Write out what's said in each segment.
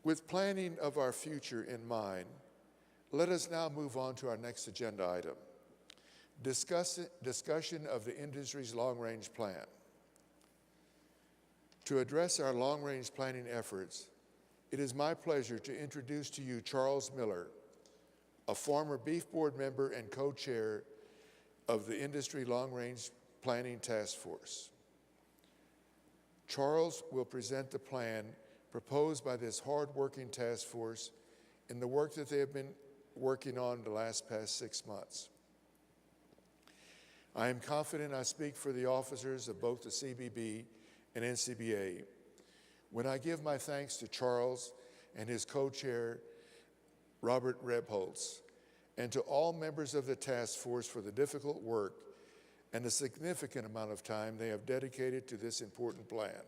With planning of our future in mind, let us now move on to our next agenda item, discussion of the industry's long-range plan. To address our long-range planning efforts, it is my pleasure to introduce to you Charles Miller, a former Beef Board member and co-chair of the Industry Long-Range Planning Task Force. Charles will present the plan proposed by this hard-working task force in the work that they have been working on the past 6 months. I am confident I speak for the officers of both the CBB and NCBA when I give my thanks to Charles and his co-chair, Robert Rebholz, and to all members of the task force for the difficult work and the significant amount of time they have dedicated to this important plan.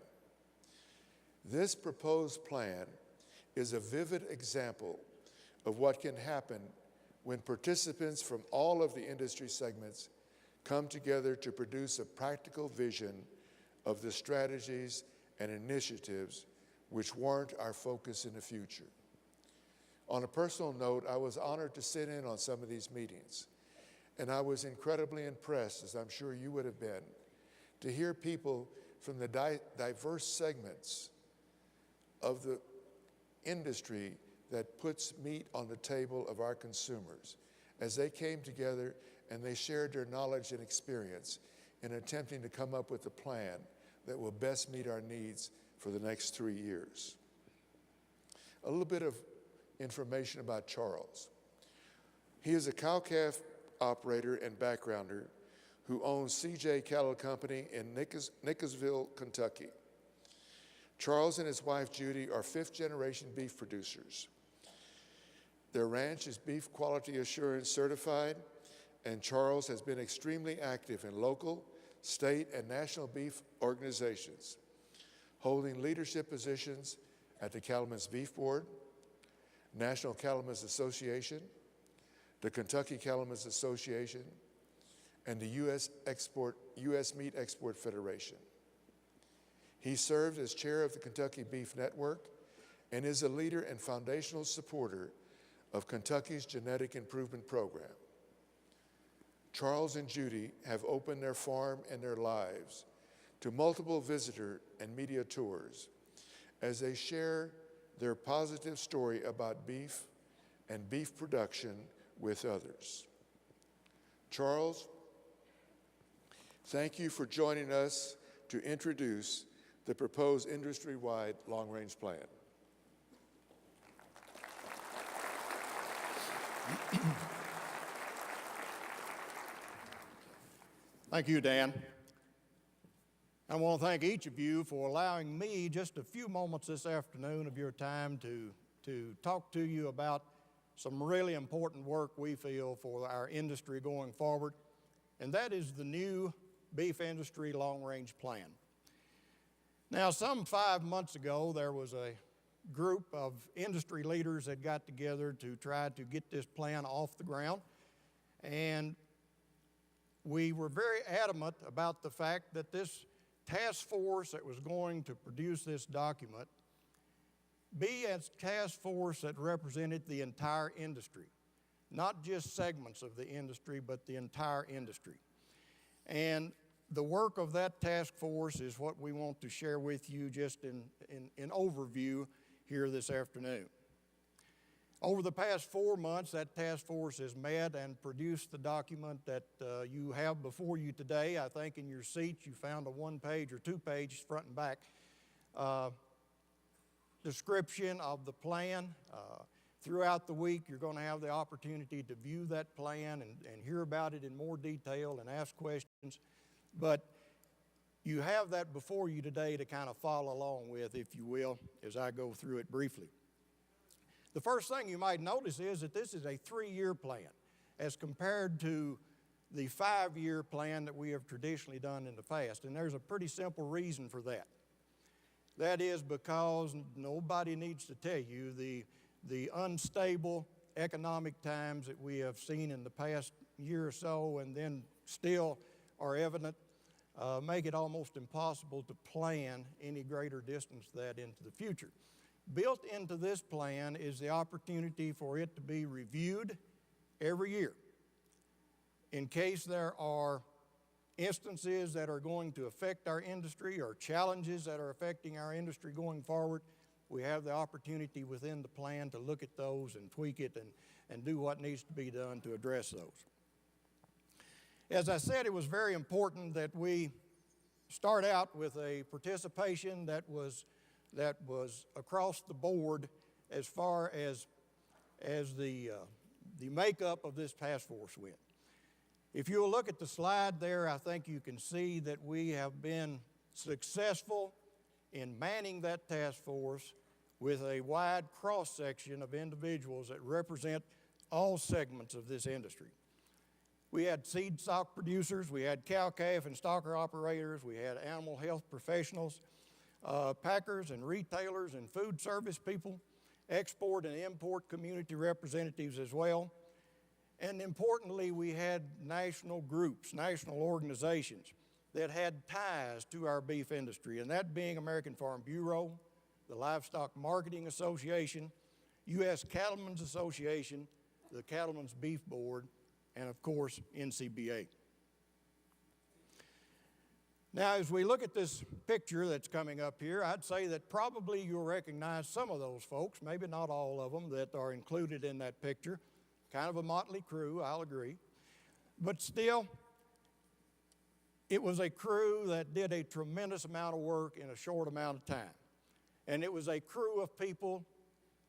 This proposed plan is a vivid example of what can happen when participants from all of the industry segments come together to produce a practical vision of the strategies and initiatives which warrant our focus in the future. On a personal note, I was honored to sit in on some of these meetings, and I was incredibly impressed, as I'm sure you would have been, to hear people from the diverse segments of the industry that puts meat on the table of our consumers as they came together and they shared their knowledge and experience in attempting to come up with a plan that will best meet our needs for the next 3 years. A little bit of information about Charles. He is a cow-calf operator and backgrounder who owns CJ Cattle Company in Nicholasville, Kentucky. Charles and his wife Judy are fifth-generation beef producers. Their ranch is Beef Quality Assurance certified, and Charles has been extremely active in local, state, and national beef organizations, holding leadership positions at the Cattlemen's Beef Board, National Cattlemen's Association, the Kentucky Cattlemen's Association, and the U.S. Meat Export Federation. He served as chair of the Kentucky Beef Network and is a leader and foundational supporter of Kentucky's Genetic Improvement Program. Charles and Judy have opened their farm and their lives to multiple visitor and media tours as they share their positive story about beef and beef production with others. Charles, thank you for joining us to introduce the proposed industry-wide long-range plan. Thank you, Dan. I want to thank each of you for allowing me just a few moments this afternoon of your time to talk to you about some really important work we feel for our industry going forward, and that is the new Beef Industry Long-Range Plan. Now, some 5 months ago, there was a group of industry leaders that got together to try to get this plan off the ground, and we were very adamant about the fact that this task force that was going to produce this document be a task force that represented the entire industry, not just segments of the industry, but the entire industry. And the work of that task force is what we want to share with you just in overview here this afternoon. Over the past 4 months, that task force has met and produced the document that you have before you today. I think in your seats you found a 1-page or 2-page front and back description of the plan. Throughout the week, you're going to have the opportunity to view that plan and hear about it in more detail and ask questions. But you have that before you today to kind of follow along with, if you will, as I go through it briefly. The first thing you might notice is that this is a 3-year plan as compared to the 5-year plan that we have traditionally done in the past. And there's a pretty simple reason for that. That is because nobody needs to tell you the unstable economic times that we have seen in the past year or so and then still are evident make it almost impossible to plan any greater distance that into the future. Built into this plan is the opportunity for it to be reviewed every year in case there are instances that are going to affect our industry or challenges that are affecting our industry going forward. We have the opportunity within the plan to look at those and tweak it and do what needs to be done to address those. As I said, it was very important that we start out with a participation that was across the board as far as the makeup of this task force went. If you'll look at the slide there, I think you can see that we have been successful in manning that task force with a wide cross-section of individuals that represent all segments of this industry. We had seed stock producers, we had cow-calf and stocker operators, we had animal health professionals, packers and retailers and food service people, export and import community representatives as well. And importantly, we had national groups, national organizations that had ties to our beef industry, and that being American Farm Bureau, the Livestock Marketing Association, U.S. Cattlemen's Association, the Cattlemen's Beef Board, and of course, NCBA. Now, as we look at this picture that's coming up here, I'd say that probably you'll recognize some of those folks, maybe not all of them, that are included in that picture. Kind of a motley crew, I'll agree. But still, it was a crew that did a tremendous amount of work in a short amount of time. And it was a crew of people,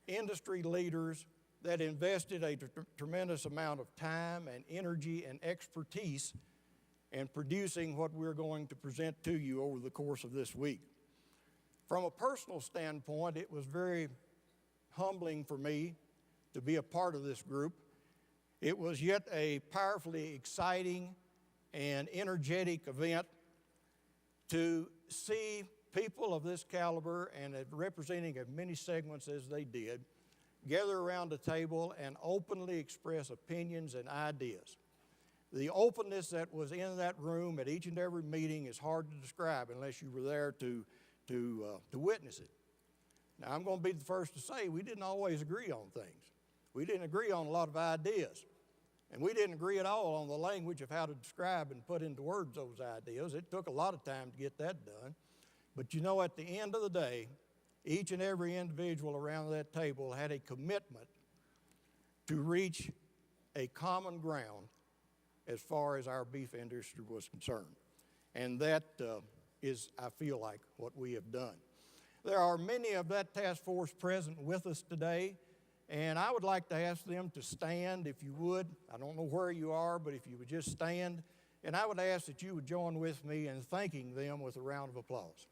industry leaders, that invested a tremendous amount of time and energy and expertise in producing what we're going to present to you over the course of this week. From a personal standpoint, it was very humbling for me to be a part of this group. It was yet a powerfully exciting and energetic event to see people of this caliber and representing as many segments as they did gather around a table and openly express opinions and ideas. The openness that was in that room at each and every meeting is hard to describe unless you were there to witness it. Now, I'm going to be the first to say we didn't always agree on things. We didn't agree on a lot of ideas. And we didn't agree at all on the language of how to describe and put into words those ideas. It took a lot of time to get that done. But you know, at the end of the day, each and every individual around that table had a commitment to reach a common ground as far as our beef industry was concerned. And that is, I feel like, what we have done. There are many of that task force present with us today, and I would like to ask them to stand, if you would. I don't know where you are, but if you would just stand, and I would ask that you would join with me in thanking them with a round of applause.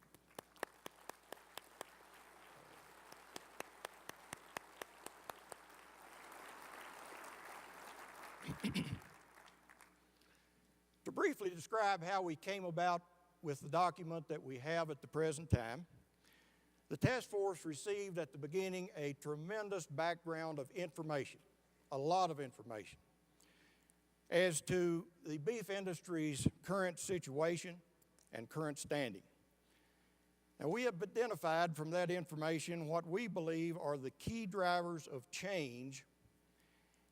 To briefly describe how we came about with the document that we have at the present time, the task force received at the beginning a tremendous background of information, a lot of information, as to the beef industry's current situation and current standing. Now, we have identified from that information what we believe are the key drivers of change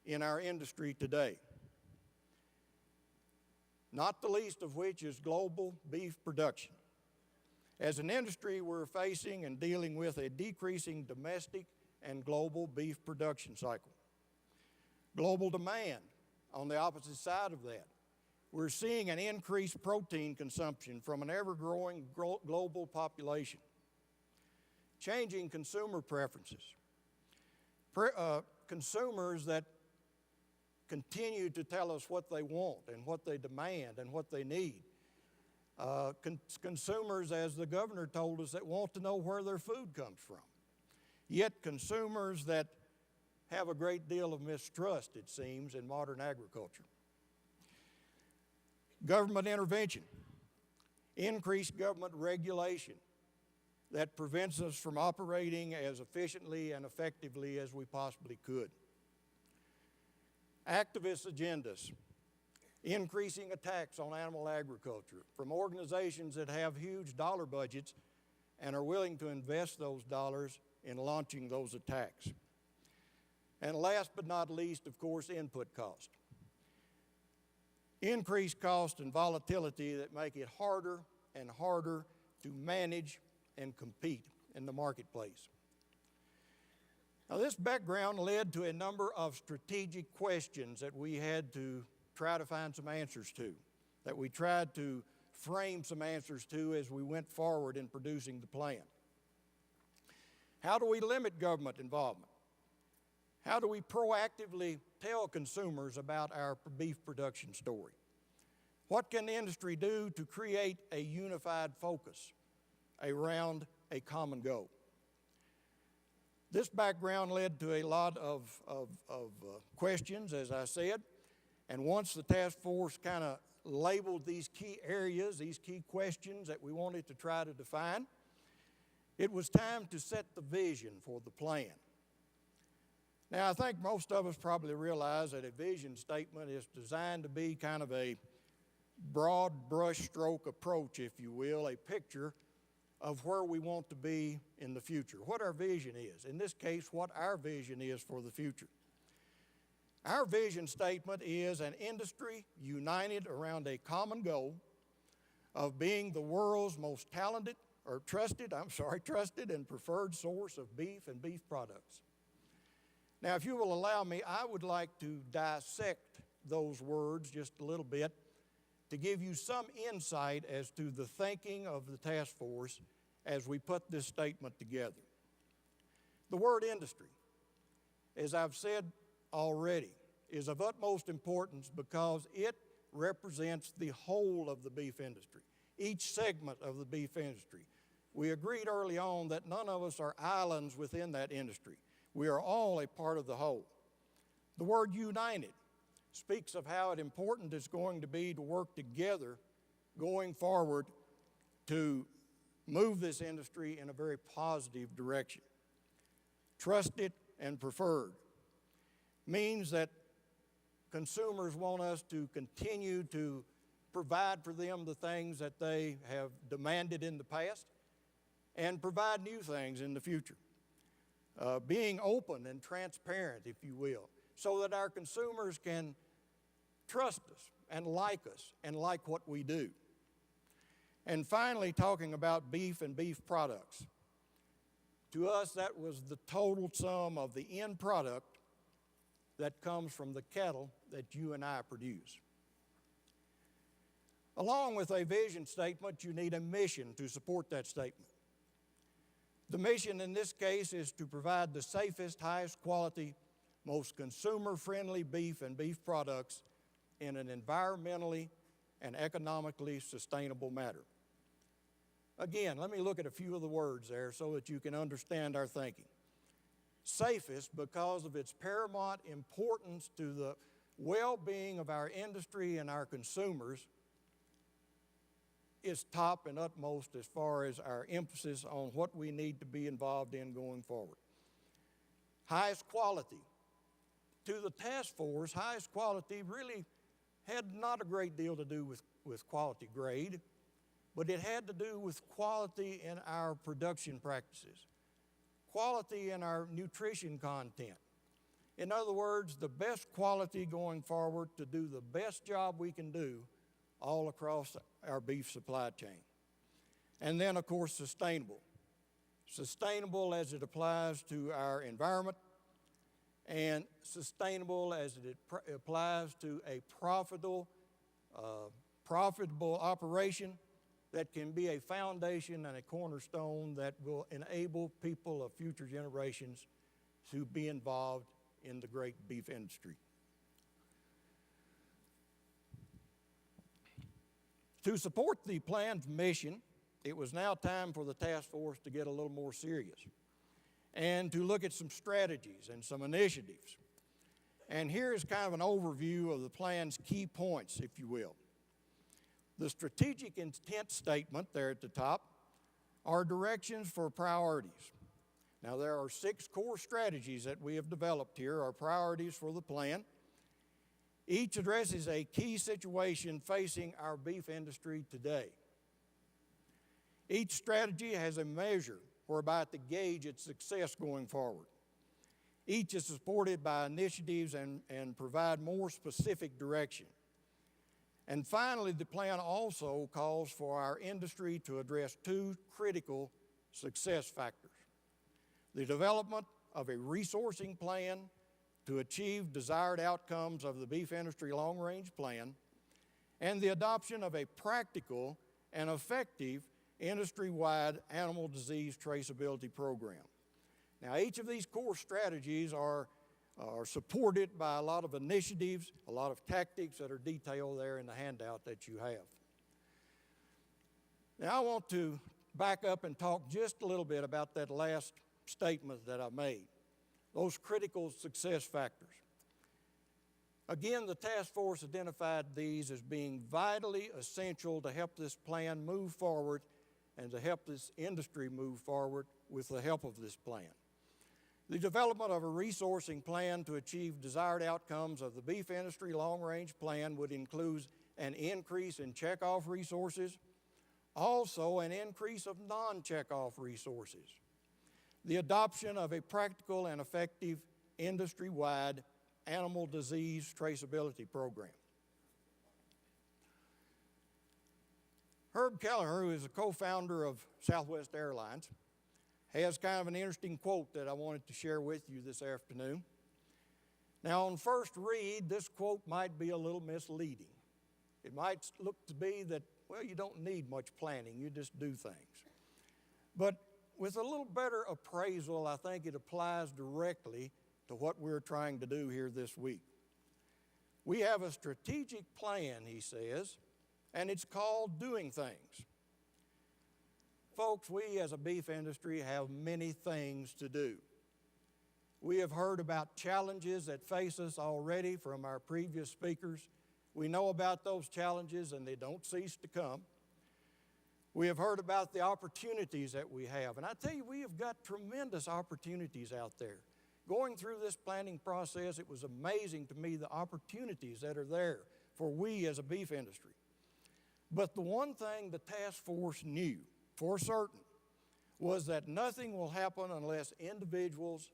in our industry today, not the least of which is global beef production. As an industry, we're facing and dealing with a decreasing domestic and global beef production cycle. Global demand, on the opposite side of that, we're seeing an increased protein consumption from an ever-growing global population. Changing consumer preferences. Consumers that continue to tell us what they want and what they demand and what they need. Consumers, as the governor told us, that want to know where their food comes from. Yet consumers that have a great deal of mistrust, it seems, in modern agriculture. Government intervention, increased government regulation that prevents us from operating as efficiently and effectively as we possibly could. Activist agendas, increasing attacks on animal agriculture from organizations that have huge dollar budgets and are willing to invest those dollars in launching those attacks. And last but not least, of course, input cost. Increased cost and volatility that make it harder and harder to manage and compete in the marketplace. Now, this background led to a number of strategic questions that we had to try to find some answers to, that we tried to frame some answers to as we went forward in producing the plan. How do we limit government involvement? How do we proactively tell consumers about our beef production story? What can the industry do to create a unified focus around a common goal? This background led to a lot of questions, as I said, and once the task force kind of labeled these key areas, these key questions that we wanted to try to define, it was time to set the vision for the plan. Now, I think most of us probably realize that a vision statement is designed to be kind of a broad brushstroke approach, if you will, a picture of where we want to be in the future, what our vision is. In this case, what our vision is for the future. Our vision statement is an industry united around a common goal of being the world's most trusted and preferred source of beef and beef products. Now, if you will allow me, I would like to dissect those words just a little bit to give you some insight as to the thinking of the task force as we put this statement together. The word industry, as I've said already, is of utmost importance because it represents the whole of the beef industry, each segment of the beef industry. We agreed early on that none of us are islands within that industry. We are all a part of the whole. The word united speaks of how important it's going to be to work together going forward to move this industry in a very positive direction. Trusted and preferred means that consumers want us to continue to provide for them the things that they have demanded in the past and provide new things in the future. Being open and transparent, if you will, so that our consumers can trust us and like what we do. And finally, talking about beef and beef products. To us, that was the total sum of the end product that comes from the cattle that you and I produce. Along with a vision statement, you need a mission to support that statement. The mission in this case is to provide the safest, highest quality, most consumer-friendly beef and beef products in an environmentally and economically sustainable manner. Again, let me look at a few of the words there so that you can understand our thinking. Safest because of its paramount importance to the well-being of our industry and our consumers is top and utmost as far as our emphasis on what we need to be involved in going forward. Highest quality. To the task force, highest quality really had not a great deal to do with quality grade, but it had to do with quality in our production practices, quality in our nutrition content. In other words, the best quality going forward to do the best job we can do all across our beef supply chain. And then, of course, sustainable. Sustainable as it applies to our environment and sustainable as it applies to a profitable operation that can be a foundation and a cornerstone that will enable people of future generations to be involved in the great beef industry. To support the plan's mission, it was now time for the task force to get a little more serious and to look at some strategies and some initiatives. And here is kind of an overview of the plan's key points, if you will. The strategic intent statement there at the top are directions for priorities. Now, there are 6 core strategies that we have developed here, are priorities for the plan. Each addresses a key situation facing our beef industry today. Each strategy has a measure whereby to gauge its success going forward. Each is supported by initiatives and provide more specific direction. And finally, the plan also calls for our industry to address two critical success factors: the development of a resourcing plan to achieve desired outcomes of the beef industry long-range plan, and the adoption of a practical and effective industry-wide animal disease traceability program. Now, each of these core strategies are supported by a lot of initiatives, a lot of tactics that are detailed there in the handout that you have. Now, I want to back up and talk just a little bit about that last statement that I made, those critical success factors. Again, the task force identified these as being vitally essential to help this plan move forward and to help this industry move forward with the help of this plan. The development of a resourcing plan to achieve desired outcomes of the beef industry long-range plan would include an increase in checkoff resources, also an increase of non-checkoff resources, the adoption of a practical and effective industry-wide animal disease traceability program. Herb Kelleher, who is a co-founder of Southwest Airlines, has kind of an interesting quote that I wanted to share with you this afternoon. Now, on first read, this quote might be a little misleading. It might look to be that, well, you don't need much planning, you just do things. But with a little better appraisal, I think it applies directly to what we're trying to do here this week. We have a strategic plan, he says, and it's called doing things. Folks, we as a beef industry have many things to do. We have heard about challenges that face us already from our previous speakers. We know about those challenges and they don't cease to come. We have heard about the opportunities that we have. And I tell you, we have got tremendous opportunities out there. Going through this planning process, it was amazing to me the opportunities that are there for we as a beef industry. But the one thing the task force knew for certain was that nothing will happen unless individuals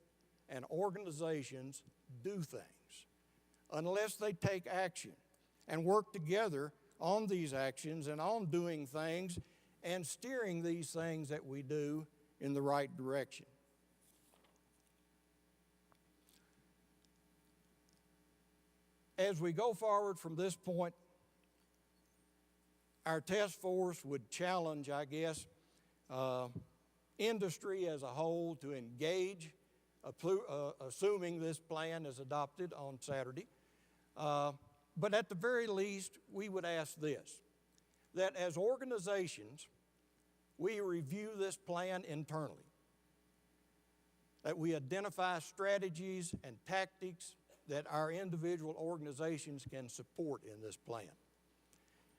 and organizations do things, unless they take action and work together on these actions and on doing things and steering these things that we do in the right direction. As we go forward from this point, our task force would challenge, I guess, industry as a whole to engage, assuming this plan is adopted on Saturday. But at the very least, we would ask this, that as organizations, we review this plan internally, that we identify strategies and tactics that our individual organizations can support in this plan.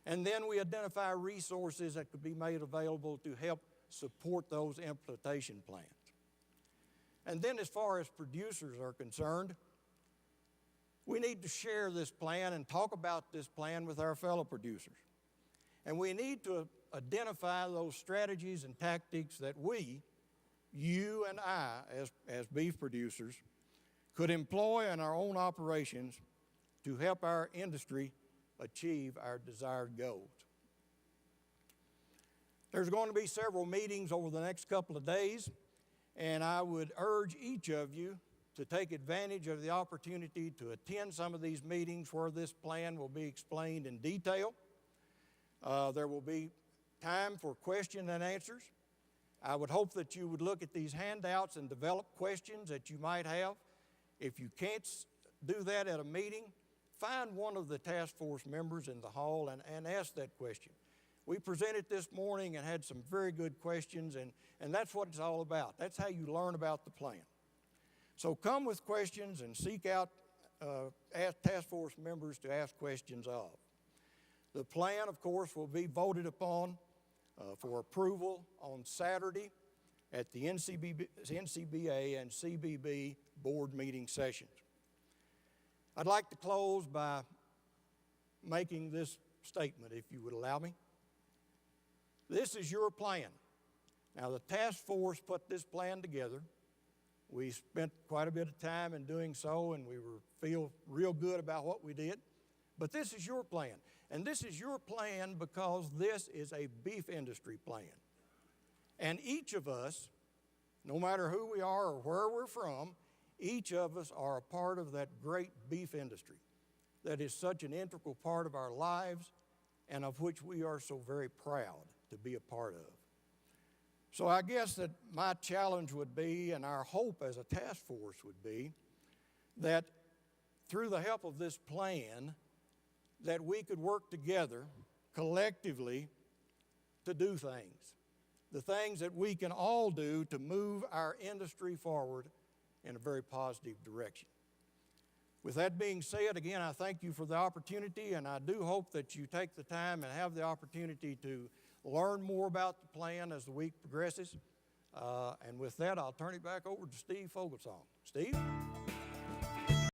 And then we identify resources that could be made available to help support those implementation plans. And then as far as producers are concerned, we need to share this plan and talk about this plan with our fellow producers. And we need to identify those strategies and tactics that we, you and I, as beef producers, could employ in our own operations to help our industry achieve our desired goals. There's going to be several meetings over the next couple of days, and I would urge each of you to take advantage of the opportunity to attend some of these meetings where this plan will be explained in detail. There will be time for question and answers. I would hope that you would look at these handouts and develop questions that you might have. If you can't do that at a meeting, find one of the task force members in the hall and ask that question. We presented this morning and had some very good questions, and that's what it's all about. That's how you learn about the plan. So come with questions and seek out task force members to ask questions of. The plan, of course, will be voted upon for approval on Saturday at the NCBA and CBB board meeting sessions. I'd like to close by making this statement, if you would allow me. This is your plan. Now, the task force put this plan together. We spent quite a bit of time in doing so, and we feel real good about what we did. But this is your plan. And this is your plan because this is a beef industry plan. And each of us, no matter who we are or where we're from, each of us are a part of that great beef industry that is such an integral part of our lives and of which we are so very proud to be a part of. So I guess that my challenge would be, and our hope as a task force would be, that through the help of this plan, that we could work together collectively to do things. The things that we can all do to move our industry forward in a very positive direction. With that being said, again, I thank you for the opportunity, and I do hope that you take the time and have the opportunity to learn more about the plan as the week progresses. And with that, I'll turn it back over to Steve Fogelsong. Steve?